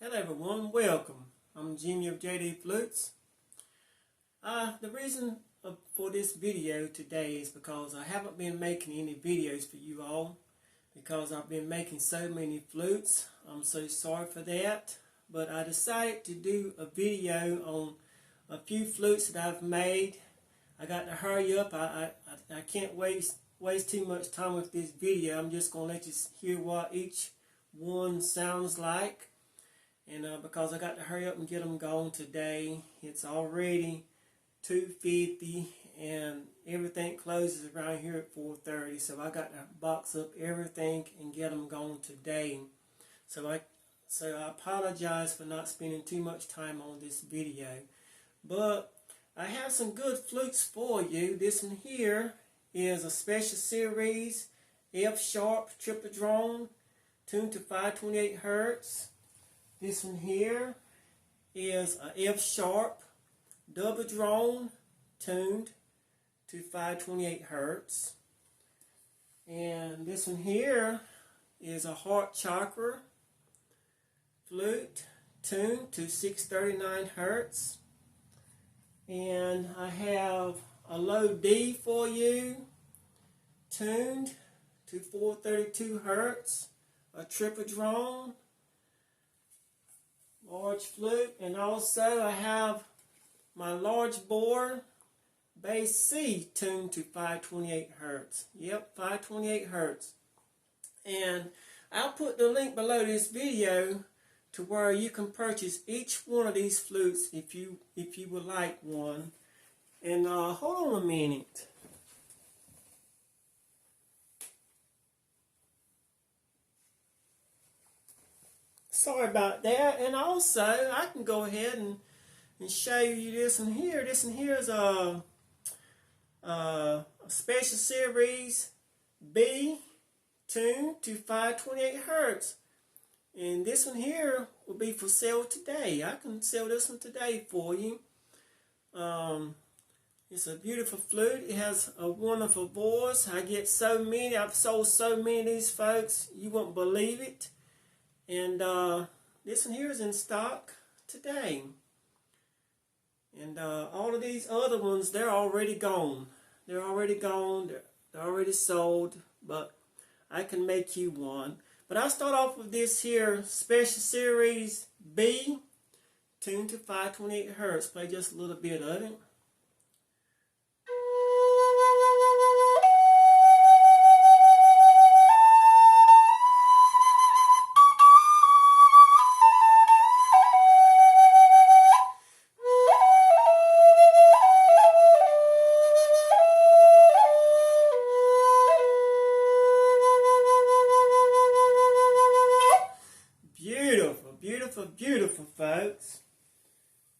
Hello everyone, welcome. I'm Jimmy of JD Flutes. The reason for this video today is because I haven't been making any videos for you all because I've been making so many flutes. I'm so sorry for that, but I decided to do a video on a few flutes that I've made. I got to hurry up. I can't waste too much time with this video. I'm just going to let you hear what each one sounds like. And because I got to hurry up and get them going today, it's already 2:50 and everything closes around here at 4:30. So I got to box up everything and get them going today. So I apologize for not spending too much time on this video. But I have some good flutes for you. This one here is a special series F sharp triple drone tuned to 528 hertz. This one here is a F sharp double drone tuned to 528 hertz. And this one here is a heart chakra flute tuned to 639 hertz. And I have a low D for you tuned to 432 hertz, a triple drone, large flute, and also I have my large bore bass C tuned to 528 hertz. Yep, 528 hertz. And I'll put the link below this video to where you can purchase each one of these flutes if you would like one. And hold on a minute. Sorry about that. And also, I can go ahead and show you this one here. This one here is a special series B tuned to 528 hertz. And this one here will be for sale today. I can sell this one today for you. It's a beautiful flute. It has a wonderful voice. I've sold so many of these, folks. You won't believe it. And this one here is in stock today. And all of these other ones, they're already gone. They're already gone. They're already sold. But I can make you one. But I'll start off with this here special series B tuned to 528 hertz. Play just a little bit of it. Beautiful, folks.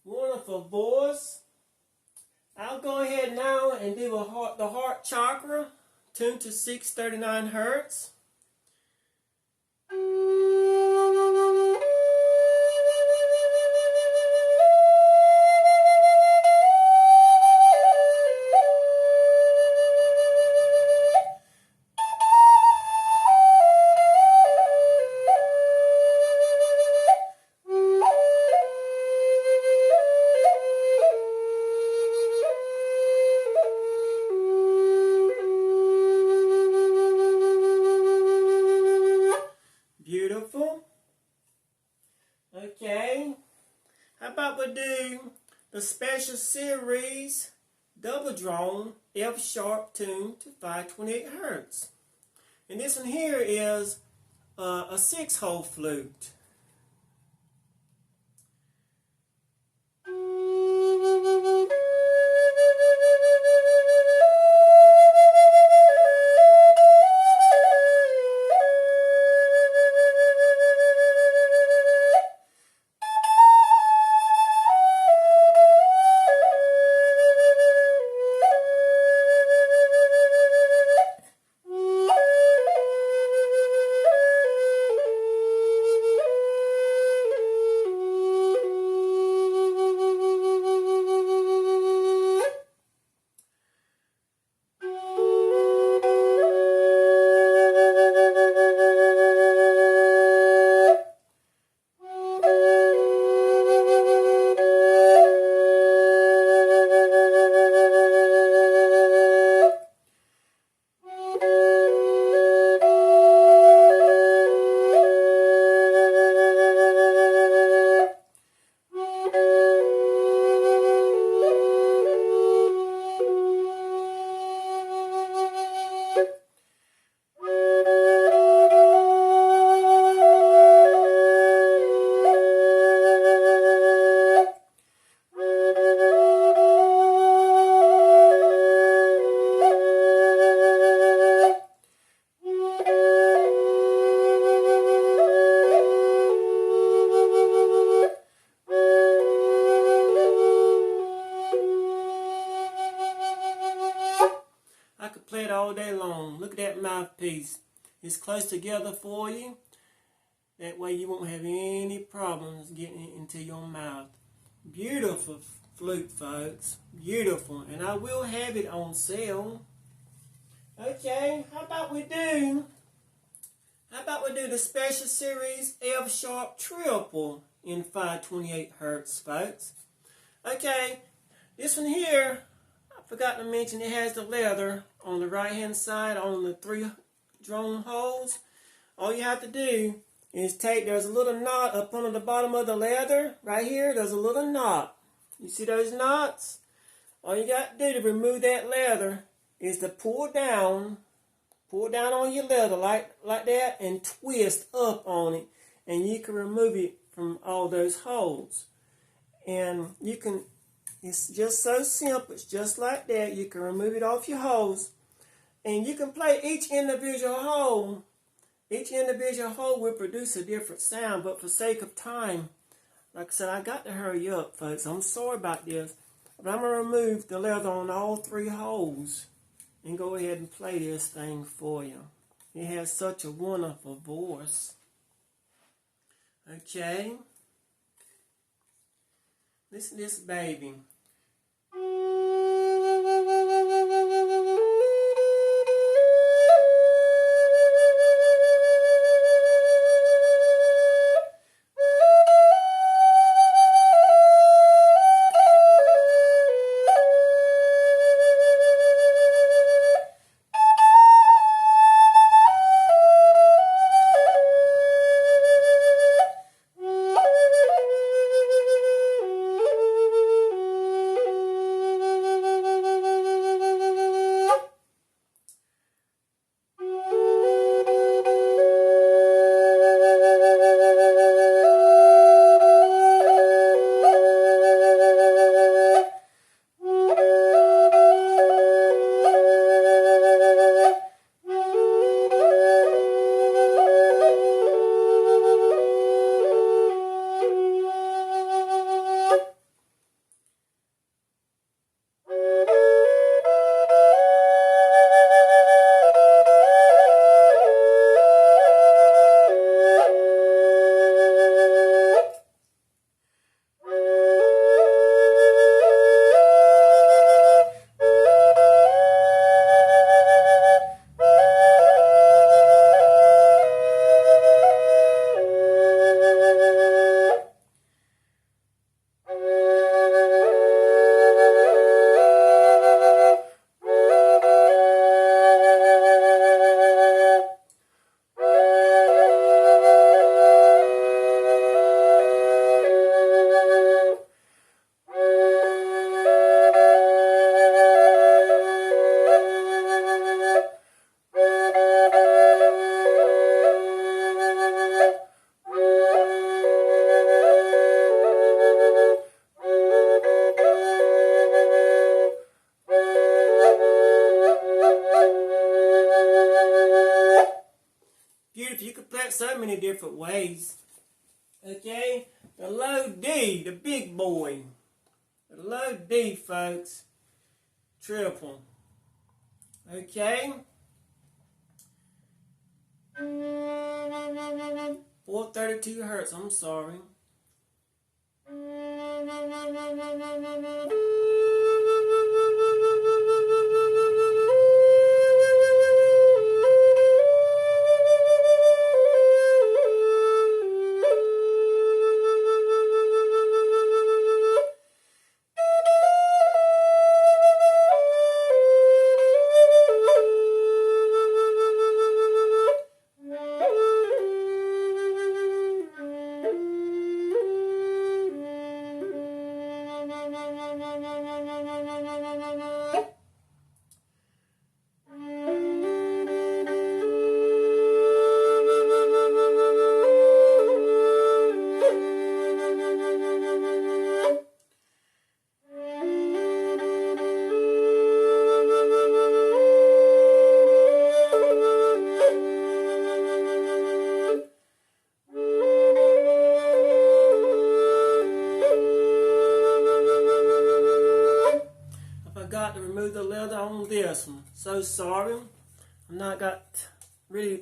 Wonderful voice. I'll go ahead now and do the heart chakra tuned to 639 hertz. Beautiful. Okay. How about we do the special series double drone F sharp tuned to 528 hertz. And this one here is a 6-hole flute. that mouthpiece. It's close together for you. That way you won't have any problems getting it into your mouth. Beautiful flute, folks. Beautiful. And I will have it on sale. Okay, how about we do the special series F sharp triple in 528 hertz, folks. Okay, this one here, I forgot to mention, it has the leather on the right hand side on the 3 drone holes. All you have to do is there's a little knot up under the bottom of the leather. Right here, there's a little knot. You see those knots? All you got to do to remove that leather is to pull down on your leather like that and twist up on it. And you can remove it from all those holes. And you can, it's just so simple. It's just like that. You can remove it off your holes. And you can play each individual hole. Each individual hole will produce a different sound, but for sake of time, like I said, I got to hurry up, folks. I'm sorry about this, but I'm going to remove the leather on all 3 holes and go ahead and play this thing for you. It has such a wonderful voice. Okay. Listen to this baby. Beautiful. You can play it so many different ways. Okay? The low D, the big boy. The low D, folks. Triple. Okay? 432 hertz, I'm sorry. To remove the leather on this one. So sorry. really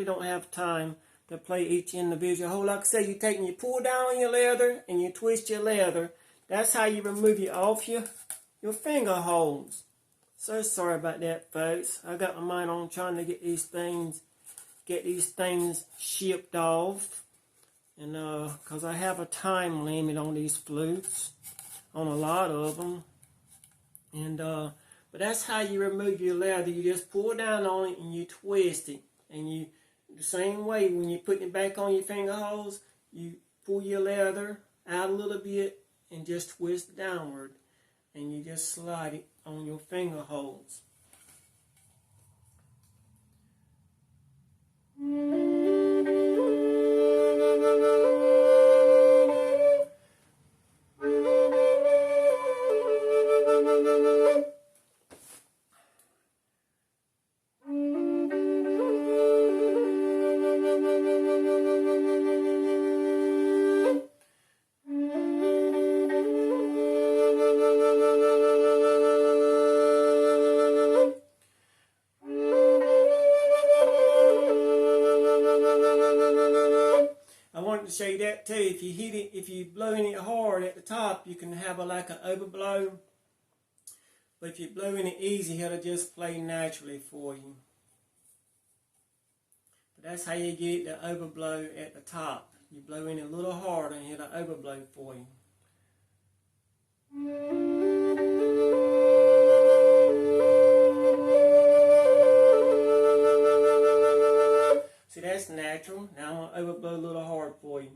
don't have time to play each individual hole. Like I said, you pull down on your leather and you twist your leather. That's how you remove it off your finger holes. So sorry about that, folks. I got my mind on trying to get these things shipped off, and because I have a time limit on these flutes, on a lot of them, and but that's how you remove your leather. You just pull down on it and you twist it, and you the same way when you put it back on your finger holes, you pull your leather out a little bit and just twist it downward, and you just slide it on your finger holes. To show you that too. If you blowing it hard at the top, you can have like an overblow. But if you're blowing it easy, it'll just play naturally for you. But that's how you get the overblow at the top. You blow in it a little harder and it'll overblow for you. See, that's natural. Now I'm going to overblow a little hard for you.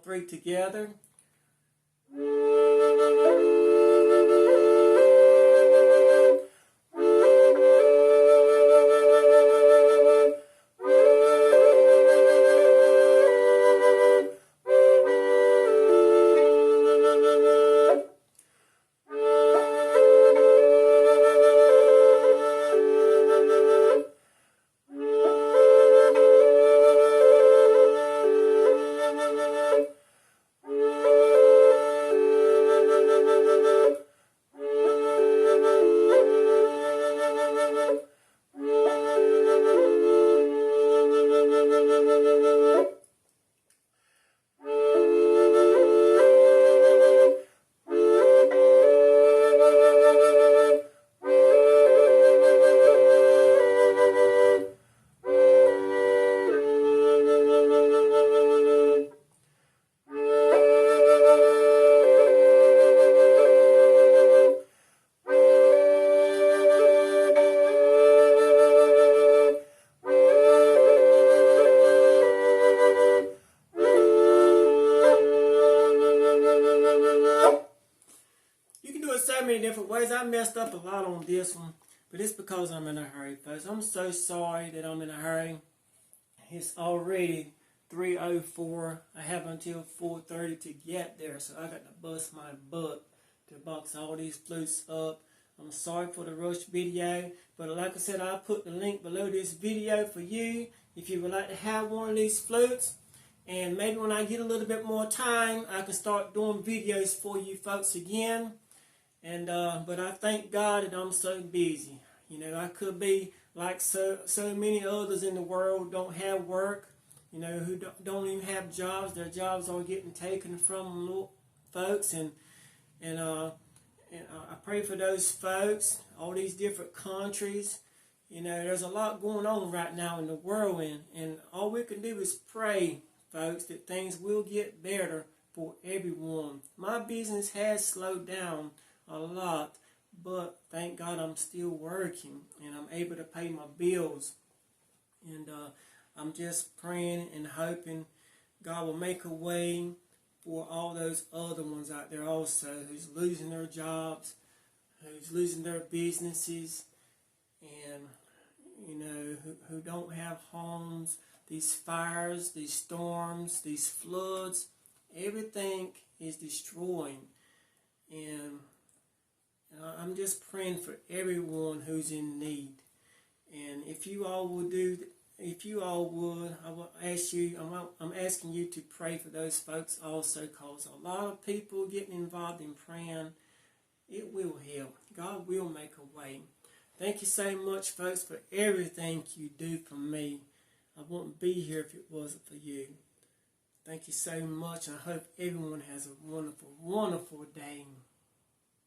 Three together. So many different ways. I messed up a lot on this one, but it's because I'm in a hurry, folks. I'm so sorry that I'm in a hurry. It's already 3:04. I have until 4:30 to get there, so I got to bust my butt to box all these flutes up. I'm sorry for the rush video, but like I said, I'll put the link below this video for you if you would like to have one of these flutes. And maybe when I get a little bit more time, I can start doing videos for you folks again. And but I thank God that I'm so busy. You know, I could be like so many others in the world don't have work. You know, who don't even have jobs. Their jobs are getting taken from them, folks. And I pray for those folks, all these different countries. You know, there's a lot going on right now in the world, and all we can do is pray folks, that things will get better for everyone. My business has slowed down a lot, but thank God I'm still working and I'm able to pay my bills. And I'm just praying and hoping God will make a way for all those other ones out there also who's losing their jobs, who's losing their businesses, and who don't have homes. These fires, these storms, these floods, everything is destroying. And I'm just praying for everyone who's in need. And if you all would I will ask you, I'm asking you to pray for those folks also, because a lot of people getting involved in praying, it will help. God will make a way. Thank you so much, folks, for everything you do for me. I wouldn't be here if it wasn't for you. Thank you so much. I hope everyone has a wonderful, wonderful day.